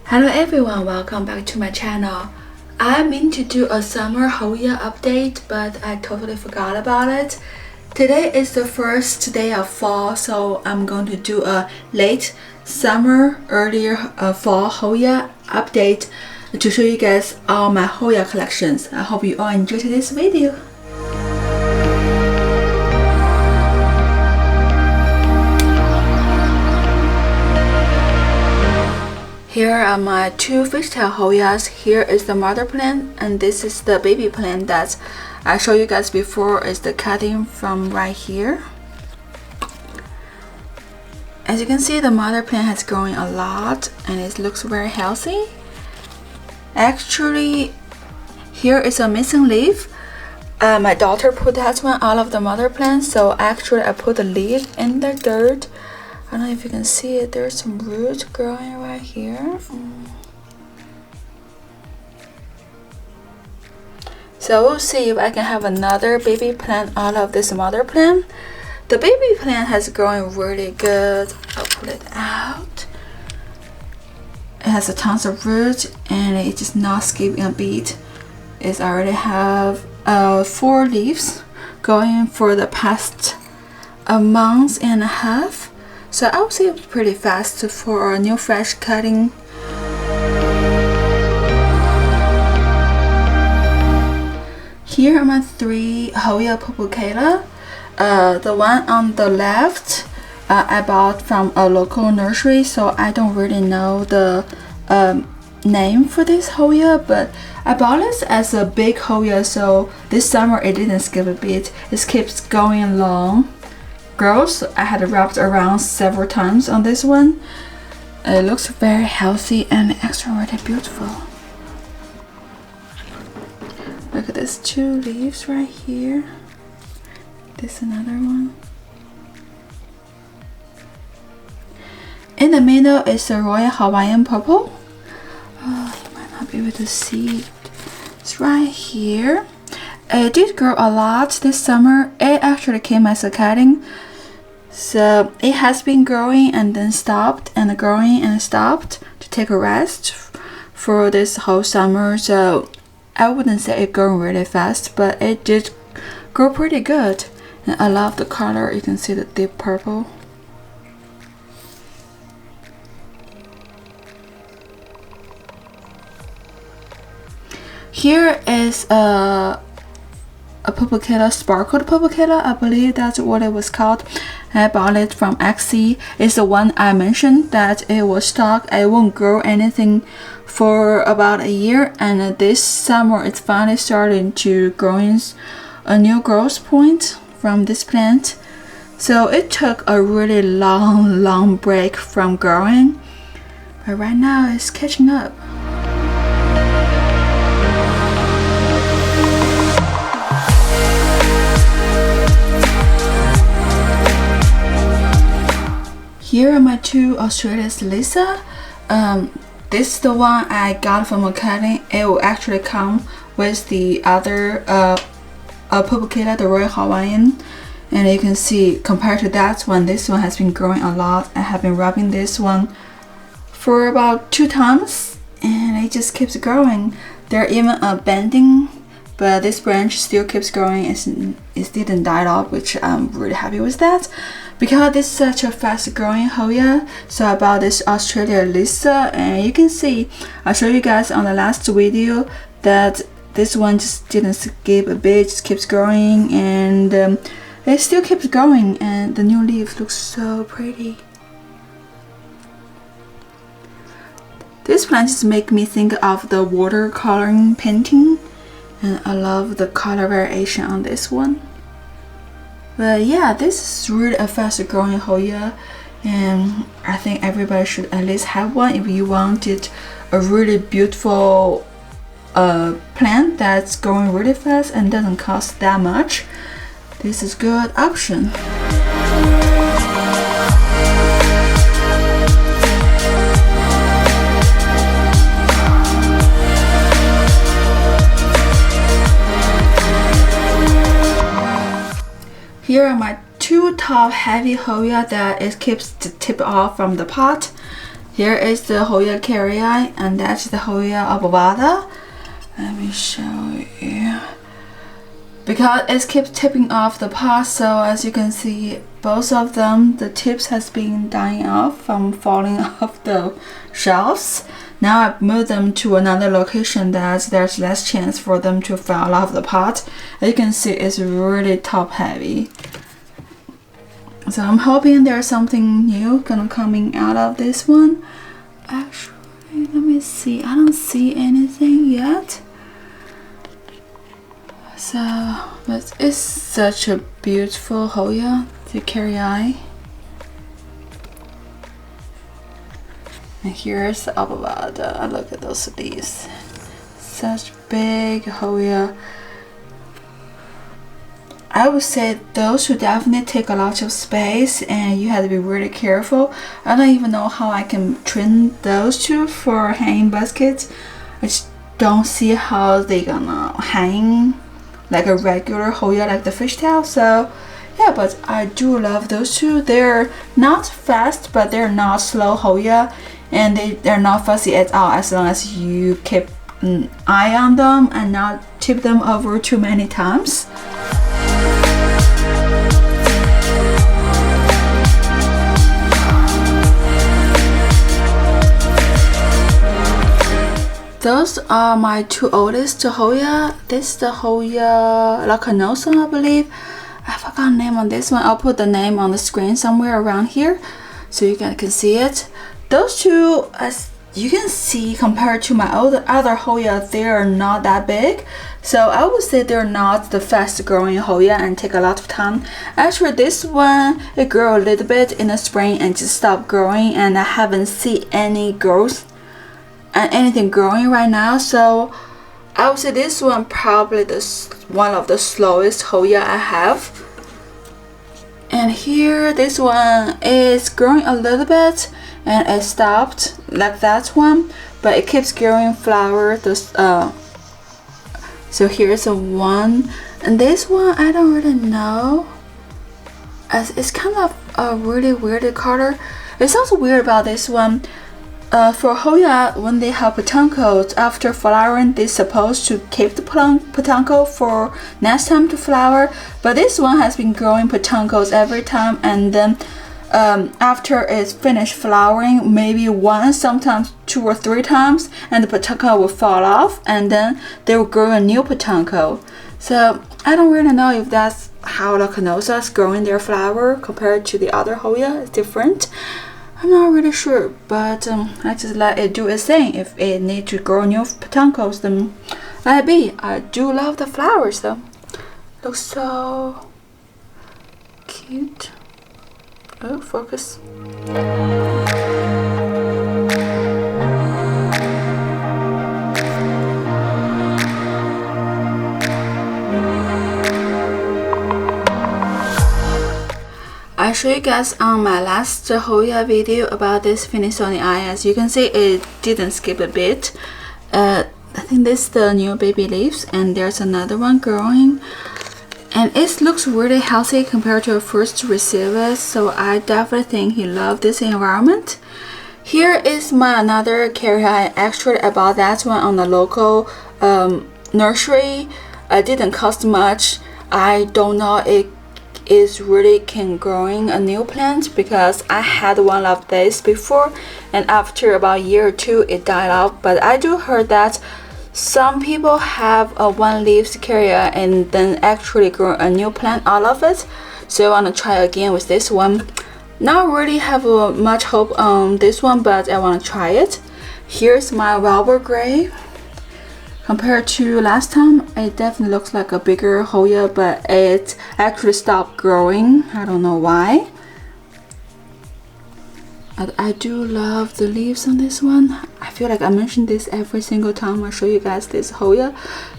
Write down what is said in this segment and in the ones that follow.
Hello everyone, welcome back to my channel. I mean to do a summer Hoya update, but I totally forgot about it. Today is the first day of fall, so I'm going to do a late summer, earlier fall Hoya update to show you guys all my Hoya collections. I hope you all enjoyed this video. Here are my two fishtail Hoyas. Here is the mother plant, and this is the baby plant that I showed you guys before. Is the cutting from right here. As you can see, the mother plant has grown a lot and it looks very healthy. Actually, here is a missing leaf. My daughter put that one out of the mother plant, so actually I put the leaf in the dirt. I don't know if you can see it, there's some roots growing right here. So we'll see if I can have another baby plant out of this mother plant. The baby plant has grown really good. I'll pull it out. It has a tons of roots and it's just not skipping a beat. It's already have 4 leaves going for the past a month and a half. So I would say it's pretty fast for a new fresh cutting. Here are my 3 Hoya Pupukela. The one on the left I bought from a local nursery, so I don't really know the name for this Hoya, but I bought this as a big Hoya, so this summer it didn't skip a beat. It keeps going long. Gross. I had wrapped around several times on this one. It looks very healthy and extraordinarily beautiful. Look at these 2 leaves right here. This another one. In the middle is a royal Hawaiian purple. Oh, you might not be able to see it. It's right here. It did grow a lot this summer. It actually came as a cutting, so it has been growing and then stopped and growing and stopped to take a rest for this whole summer. So I wouldn't say it grew really fast, but it did grow pretty good. And I love the color. You can see the deep purple. Here is a Pupukela, sparkled Pupukela. I believe that's what it was called. I bought it from XC. It's the one I mentioned that it was stock. It won't grow anything for about a year, and this summer it's finally starting to growing a new growth point from this plant. So it took a really long break from growing, but right now it's catching up. Here are my 2 Australis Lisa. This is the one I got from a cutting. It will actually come with the other Pupukela, the Royal Hawaiian. And you can see, compared to that one, this one has been growing a lot. I have been rubbing this one for about 2 times, and it just keeps growing. They're even bending, but this branch still keeps growing. It didn't die off, which I'm really happy with that. Because this is such a fast growing Hoya, so I bought this Australis Lisa, and you can see, I showed you guys on the last video that this one just didn't skip a bit, just keeps growing, and it still keeps growing, and the new leaves look so pretty. This plant just makes me think of the watercoloring painting, and I love the color variation on this one. But yeah, this is really a fast growing Hoya, and I think everybody should at least have one if you wanted a really beautiful plant that's growing really fast and doesn't cost that much. This is a good option. Here are my 2 top heavy Hoya that it keeps the tip off from the pot. Here is the Hoya Carry Eye, and that's the Hoya Rosita. Let me show you. Because it keeps tipping off the pot, so as you can see, both of them, the tips has been dying off from falling off the shelves. Now I've moved them to another location that there's less chance for them to fall off the pot. As you can see, it's really top heavy. So I'm hoping there's something new gonna coming out of this one. Actually, let me see. I don't see anything yet. So, but it's such a beautiful Hoya, the Carry Eye. And here's the Avocado. Look at those leaves. Such big Hoya. I would say those should definitely take a lot of space and you have to be really careful. I don't even know how I can trim those two for hanging baskets. I just don't see how they're gonna hang like a regular Hoya, like the fishtail. So yeah, but I do love those two. They're not fast, but they're not slow Hoya, and they're not fussy at all as long as you keep an eye on them and not tip them over too many times. Those are my two oldest Hoya. This is the Hoya Lacanosa, I believe. I forgot the name on this one. I'll put the name on the screen somewhere around here so you guys can see it. Those two, as you can see, compared to my other Hoya, they are not that big. So I would say they're not the fast growing Hoya and take a lot of time. Actually, this one, it grew a little bit in the spring and just stopped growing, and I haven't seen any growth and anything growing right now. So I would say this one probably one of the slowest Hoya I have. And here, this one is growing a little bit and it stopped like that one, but it keeps growing flower. So here's a one, and this one I don't really know, as it's kind of a really weird color. It's also weird about this one. For Hoya, when they have petancos, after flowering, they're supposed to keep the petanco for next time to flower. But this one has been growing petancos every time, and then after it's finished flowering, maybe once, sometimes 2 or 3 times, and the petanco will fall off, and then they will grow a new petanco. So I don't really know if that's how Lacanosa is growing their flower compared to the other Hoya. It's different. I'm not really sure, but I just let it do its thing. If it needs to grow new petancos, then let it be. I do love the flowers though. Looks so cute. Oh, focus. I show you guys on my last Hoya video about this finish on the eye. As you can see, it didn't skip a bit. I think this is the new baby leaves, and there's another one growing, and it looks really healthy compared to a first receiver. So I definitely think he loved this environment. Here is my another Carry Eye. Actually, I bought that one on the local nursery. It didn't cost much. I don't know it is really can growing a new plant, because I had one of these before, and after about a year or 2 it died off. But I do heard that some people have a one leaf Carry Eye and then actually grow a new plant out of it. So I want to try again with this one. Not really have much hope on this one, but I want to try it. Here's my velvet gray. Compared to last time, it definitely looks like a bigger Hoya, but it actually stopped growing. I don't know why. I do love the leaves on this one. I feel like I mention this every single time I show you guys this Hoya,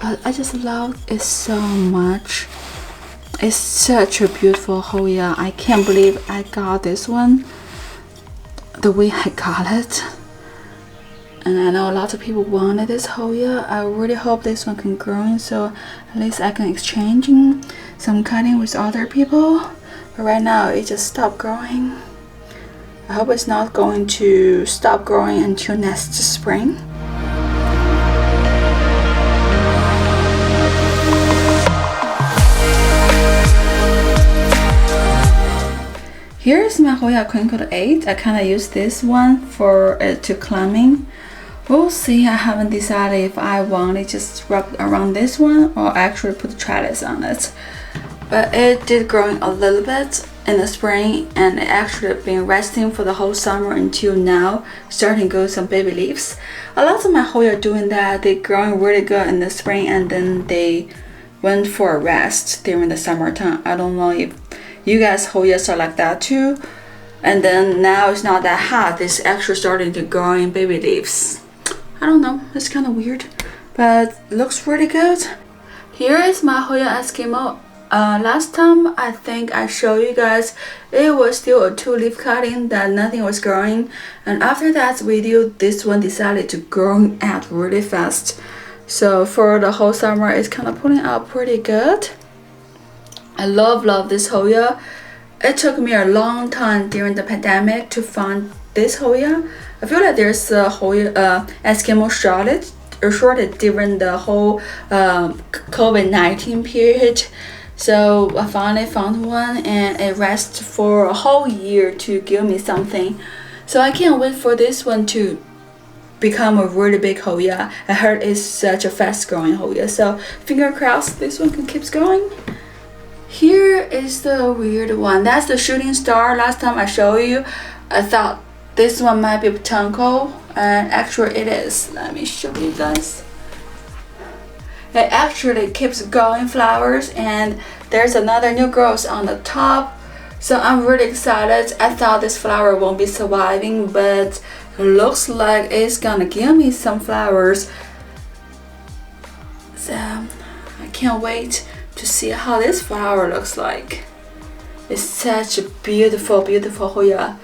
but I just love it so much. It's such a beautiful Hoya. I can't believe I got this one the way I got it. And I know a lot of people wanted this Hoya. I really hope this one can grow, so at least I can exchange some cutting with other people. But right now it just stopped growing. I hope it's not going to stop growing until next spring. Here's my Hoya Crinkled 8. I kind of use this one for it to climbing. We'll see. I haven't decided if I want to just wrap around this one or actually put the trellis on it. But it did growing a little bit in the spring, and it actually been resting for the whole summer until now, starting to grow some baby leaves. A lot of my Hoya doing that. They growing really good in the spring, and then they went for a rest during the summertime. I don't know if you guys Hoyas are like that too. And then now it's not that hot. It's actually starting to grow in baby leaves. I don't know. It's kind of weird, but it looks really good. Here is my Hoya Eskimo. Last time I think I showed you guys it was still a 2-leaf cutting that nothing was growing, and after that video this one decided to grow out really fast. So for the whole summer it's kind of pulling out pretty good. I love this Hoya. It took me a long time during the pandemic to find this Hoya. I feel like there's a Hoya Eskimo shortage during the whole COVID-19 period. So I finally found one, and it rests for a whole year to give me something. So I can't wait for this one to become a really big Hoya. I heard it's such a fast growing Hoya. So finger crossed this one can keep going. Here is the weird one. That's the shooting star. Last time I showed you, I thought this one might be botanical, and actually it is. Let me show you guys. It actually keeps growing flowers, and there's another new growth on the top. So I'm really excited. I thought this flower won't be surviving, but it looks like it's gonna give me some flowers. So I can't wait to see how this flower looks like. It's such a beautiful Hoya.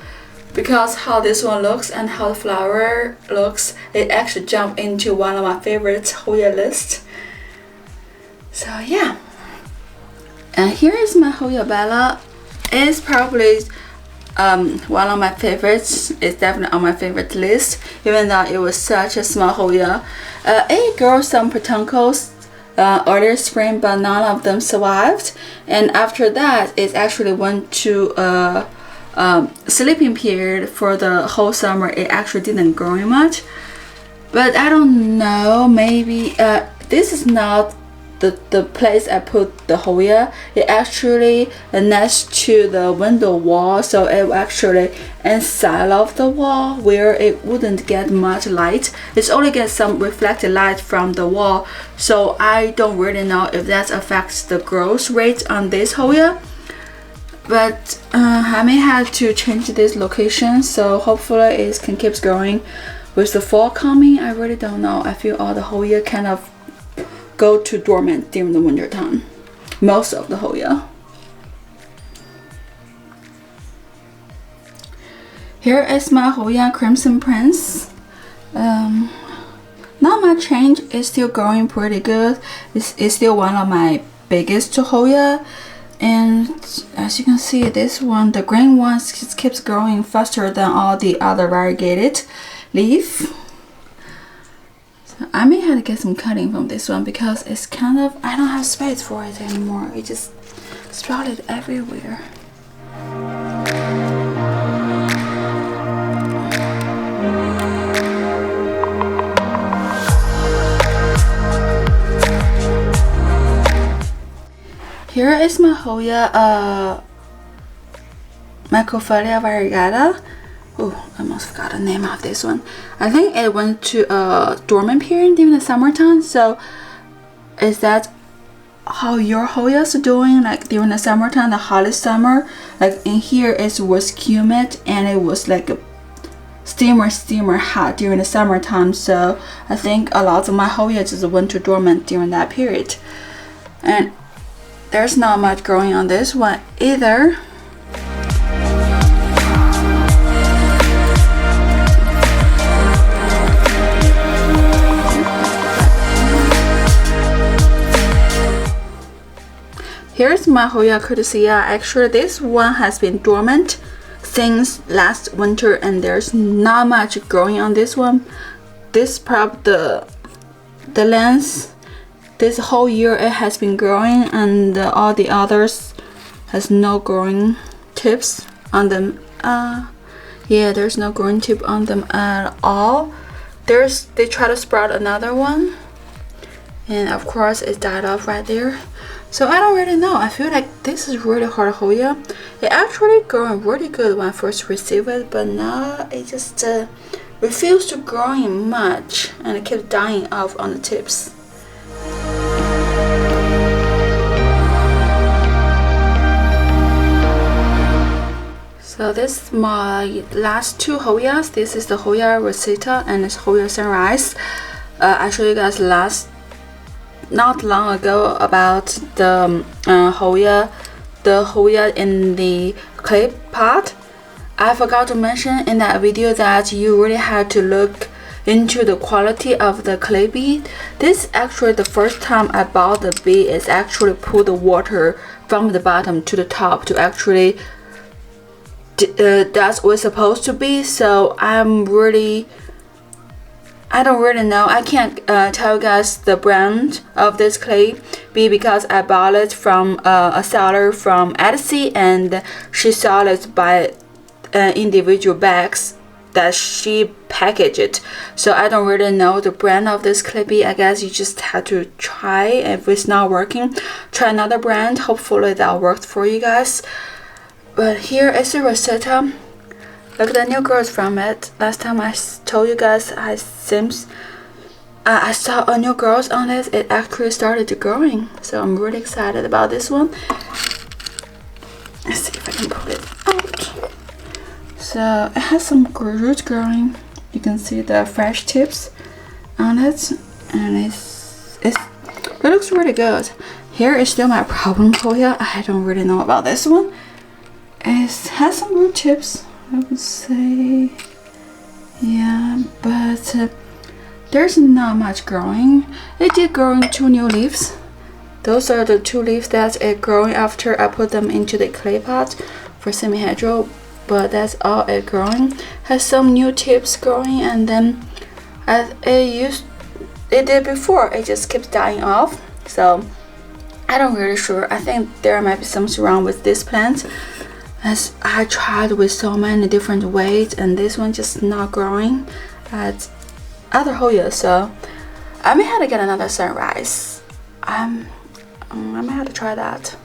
Because how this one looks and how the flower looks, it actually jumped into one of my favorite Hoya list. So yeah. And here is my Hoya Bella. It's probably one of my favorites. It's definitely on my favorite list, even though it was such a small Hoya. It grew some botanicals earlier spring, but none of them survived. And after that, it actually went to a sleeping period for the whole summer. It actually didn't grow much, but I don't know, maybe this is not the place I put the Hoya. It actually next to the window wall, so it actually inside of the wall where it wouldn't get much light. It's only get some reflected light from the wall, so I don't really know if that affects the growth rate on this Hoya. But I may have to change this location, so hopefully it can keep growing. With the fall coming, I really don't know. I feel all the Hoya kind of go to dormant during the winter time. Most of the Hoya. Here is my Hoya Crimson Prince. Not much change. It's still growing pretty good. It's still one of my biggest Hoya. And as you can see, this one, the green one, keeps growing faster than all the other variegated leaf. So I may have to get some cutting from this one because it's kind of, I don't have space for it anymore. It just sprouted everywhere. Here is my Hoya Microfarad Regatta. Oh, I almost forgot the name of this one. I think it went to a dormant period during the summertime. So is that how your Hoyas are doing, like during the summertime, the hottest summer? Like in here it was humid and it was like a steamer hot during the summertime. So I think a lot of my Hoyas just went to dormant during that period. And there's not much growing on this one either. Here's my Hoya Courtesia. Actually, this one has been dormant since last winter, and there's not much growing on this one. This probably the length this whole year it has been growing, and all the others has no growing tips on them. Yeah, there's no growing tip on them at all. They try to sprout another one, and of course it died off right there. So I don't really know. I feel like this is really hard Hoya. It actually growing really good when I first received it, but now it just refused to growing much, and it keeps dying off on the tips. So this is my last two Hoyas. This is the Hoya Rosita and this Hoya Sunrise. I showed you guys not long ago about the Hoya in the clay pot. I forgot to mention in that video that you really had to look into the quality of the clay bead. This actually the first time I bought the bead is actually pull the water from the bottom to the top to actually that's what it's supposed to be. So I don't really know. I can't tell you guys the brand of this clay bead because I bought it from a seller from Etsy, and she sold it by individual bags that she packaged it. So I don't really know the brand of this clay bead. I guess you just have to try. If it's not working, try another brand. Hopefully that worked for you guys. But here is the Rosita. Look at the new growth from it. Last time I told you guys I saw a new growth on it. It actually started growing. So I'm really excited about this one. Let's see if I can pull it out. So it has some roots growing. You can see the fresh tips on it, and it looks really good. Here is still my problem Hoya. I don't really know about this one. It has some root tips, I would say. Yeah, but there's not much growing. It did grow in two new leaves. Those are the two leaves that it growing after I put them into the clay pot for semi-hydro. But that's all it growing. Has some new tips growing, and then as it did before, it just keeps dying off. So I don't really sure. I think there might be something wrong with this plant, as I tried with so many different ways, and this one just not growing at other Hoya. So I may have to get another Sunrise. I may have to try that.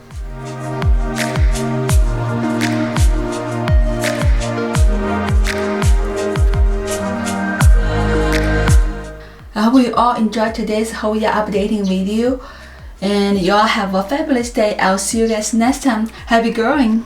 I hope you all enjoyed today's Hoya updating video, and you all have a fabulous day. I'll see you guys next time. Happy growing!